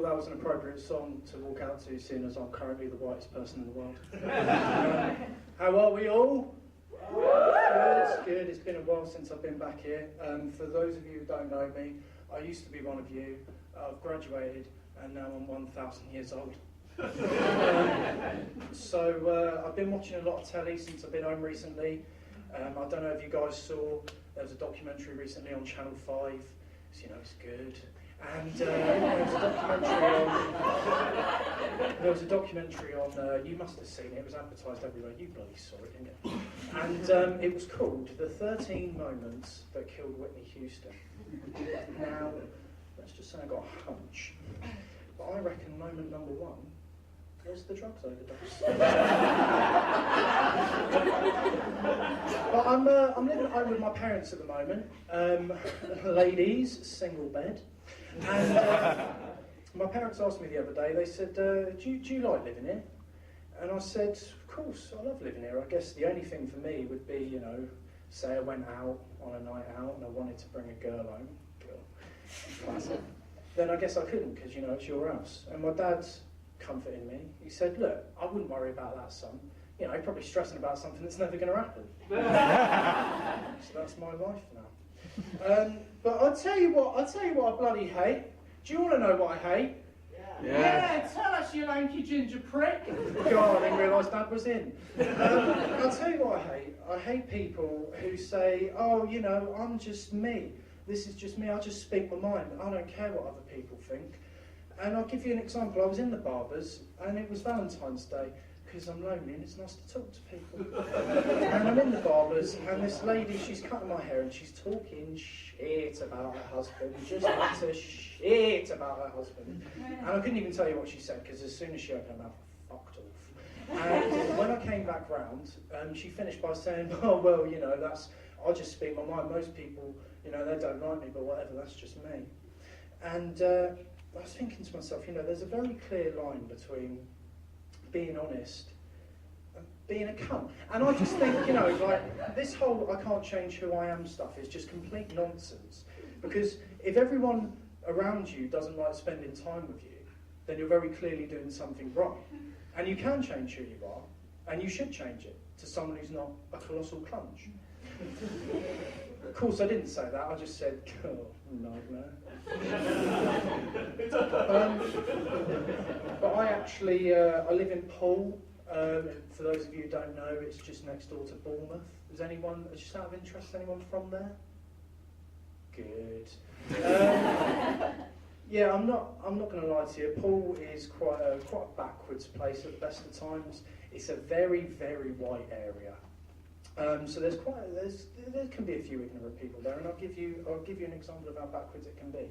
that was an appropriate song to walk out to, seeing as I'm currently the whitest person in the world. How are we all? Good. It's been a while since I've been back here. For those of you who don't know me, I used to be one of you. I've graduated, and now I'm 1,000 years old. So I've been watching a lot of telly since I've been home recently. I don't know if you guys saw, there was a documentary recently on Channel 5, so you know it's good. And there was a documentary on, you must have seen it, it was advertised everywhere, you bloody saw it, didn't you? And it was called The 13 Moments That Killed Whitney Houston. Now, let's just say I got a hunch, but I reckon moment number one was the drugs overdose. But I'm living at home with my parents at the moment, ladies, single bed. And my parents asked me the other day, they said, do you like living here? And I said, of course, I love living here. I guess the only thing for me would be, you know, say I went out on a night out and I wanted to bring a girl home. Classic. Then I guess I couldn't, because, you know, it's your house. And my dad's comforting me. He said, look, I wouldn't worry about that, son. You know, you're probably stressing about something that's never going to happen. So that's my life now. But I'll tell you what I bloody hate. Do you want to know what I hate? Yeah, tell us, you lanky ginger prick. God, I didn't realise Dad was in. I'll tell you what I hate. I hate people who say, oh, you know, I'm just me. This is just me, I just speak my mind. I don't care what other people think. And I'll give you an example. I was in the barber's, and it was Valentine's Day, because I'm lonely and it's nice to talk to people. And I'm in the barber's, and this lady, she's cutting my hair, and she's talking shit about her husband, just utter shit about her husband. And I couldn't even tell you what she said, because as soon as she opened her mouth, I fucked off. And when I came back round, she finished by saying, oh, well, you know, I just speak my mind. Most people, you know, they don't like me, but whatever, that's just me. And I was thinking to myself, you know, there's a very clear line between being honest and being a cunt. And I just think, you know, like, this whole I can't change who I am stuff is just complete nonsense. Because if everyone around you doesn't like spending time with you, then you're very clearly doing something wrong. And you can change who you are, and you should change it to someone who's not a colossal clunge. Of course, I didn't say that. I just said, oh, nightmare. But I actually, I live in Poole. For those of you who don't know, it's just next door to Bournemouth. Is anyone, just out of interest, anyone from there? Good. Yeah, I'm not going to lie to you. Poole is quite a backwards place at the best of times. It's a very, very white area. So there can be a few ignorant people there, and I'll give you an example of how backwards it can be.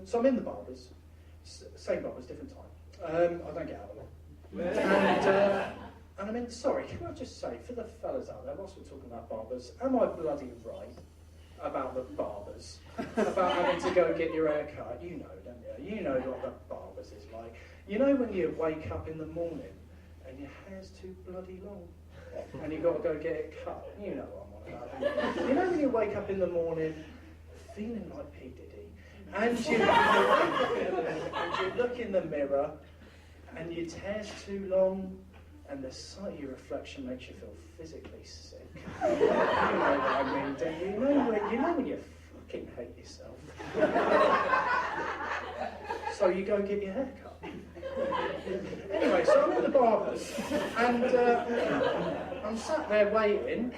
So I'm in the barber's, same barber's, different time. I don't get out a lot. And I mean, sorry, can I just say, for the fellas out there, whilst we're talking about barbers, am I bloody right about the barbers? About having to go get your hair cut? You know, don't you? You know what the barbers is like. You know when you wake up in the morning and your hair's too bloody long, and you've got to go get it cut. You know what I'm on about. You know when you wake up in the morning feeling like P. Diddy, and you look in the mirror and your hair's too long, and the sight of your reflection makes you feel physically sick. You know what I mean, don't you? You know when you fucking hate yourself. So you go get your hair cut. Anyway, so I'm at the barber's, and I'm sat there waiting.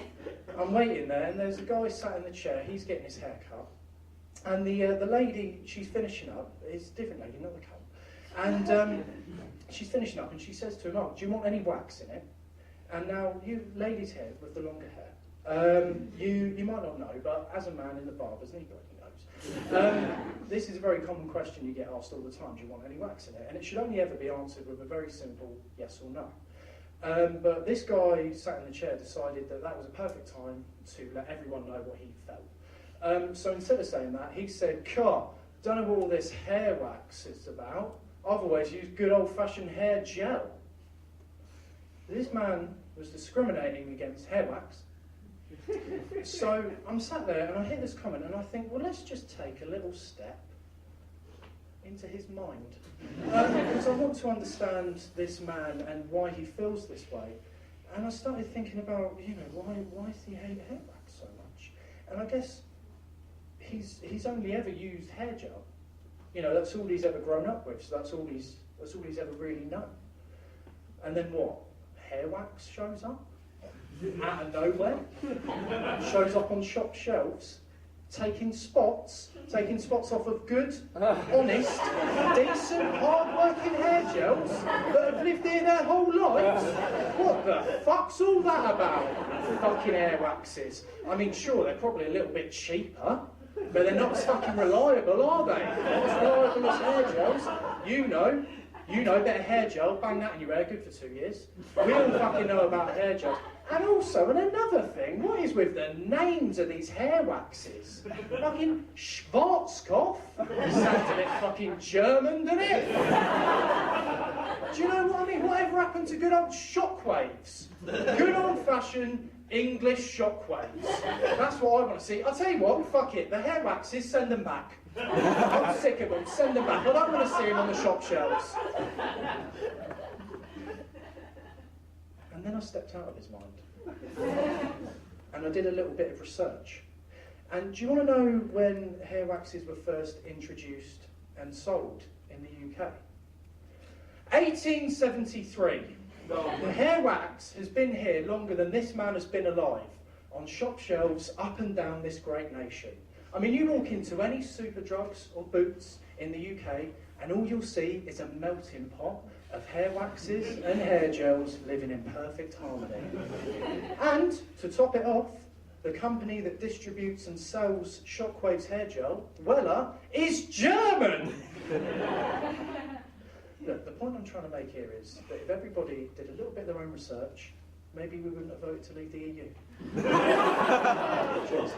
I'm waiting there, and there's a guy sat in the chair. He's getting his hair cut, and the lady, she's finishing up. It's a different lady, not the cunt. And she's finishing up, and she says to him, "Oh, do you want any wax in it?" And now, you ladies here with the longer hair, you might not know, but as a man in the barber's, and he bloody knows, this is a very common question you get asked all the time. Do you want any wax in it? And it should only ever be answered with a very simple yes or no. But this guy sat in the chair decided that that was a perfect time to let everyone know what he felt. So instead of saying that, he said, "God, don't know what all this hair wax is about. I've always used good old-fashioned hair gel." This man was discriminating against hair wax. So I'm sat there and I hear this comment and I think, well, let's just take a little step into his mind. Because I want to understand this man and why he feels this way. And I started thinking about, why does he hate hair wax so much? And I guess he's only ever used hair gel. That's all he's ever grown up with, so that's all he's ever really known. And then what? Hair wax shows up? Out of nowhere? Shows up on shop shelves? Taking spots off of good, honest, decent, hard-working hair gels that have lived here their whole lives? What the fuck's all that about? Fucking hair waxes. I mean, sure, they're probably a little bit cheaper, but they're not as fucking reliable, are they? Not as reliable as hair gels. You know, better hair gel, bang that in your hair, good for 2 years. We all fucking know about hair gels. And also, another thing, what is with the names of these hair waxes? Fucking Schwarzkopf? Sounds a bit fucking German, doesn't it? Do you know what I mean? Whatever happened to good old shockwaves? Good old-fashioned English shockwaves. That's what I want to see. I'll tell you what, fuck it. The hair waxes, send them back. I'm sick of them, send them back. I don't want to see them on the shop shelves. And then I stepped out of his mind. And I did a little bit of research. And do you want to know when hair waxes were first introduced and sold in the UK? 1873. The hair wax has been here longer than this man has been alive, on shop shelves up and down this great nation. I mean, you walk into any Superdrugs or Boots in the UK, and all you'll see is a melting pot of hair waxes and hair gels living in perfect harmony. And, to top it off, the company that distributes and sells Shockwave's hair gel, Weller, is German! Look, the point I'm trying to make here is that if everybody did a little bit of their own research, maybe we wouldn't have voted to leave the EU. Cheers.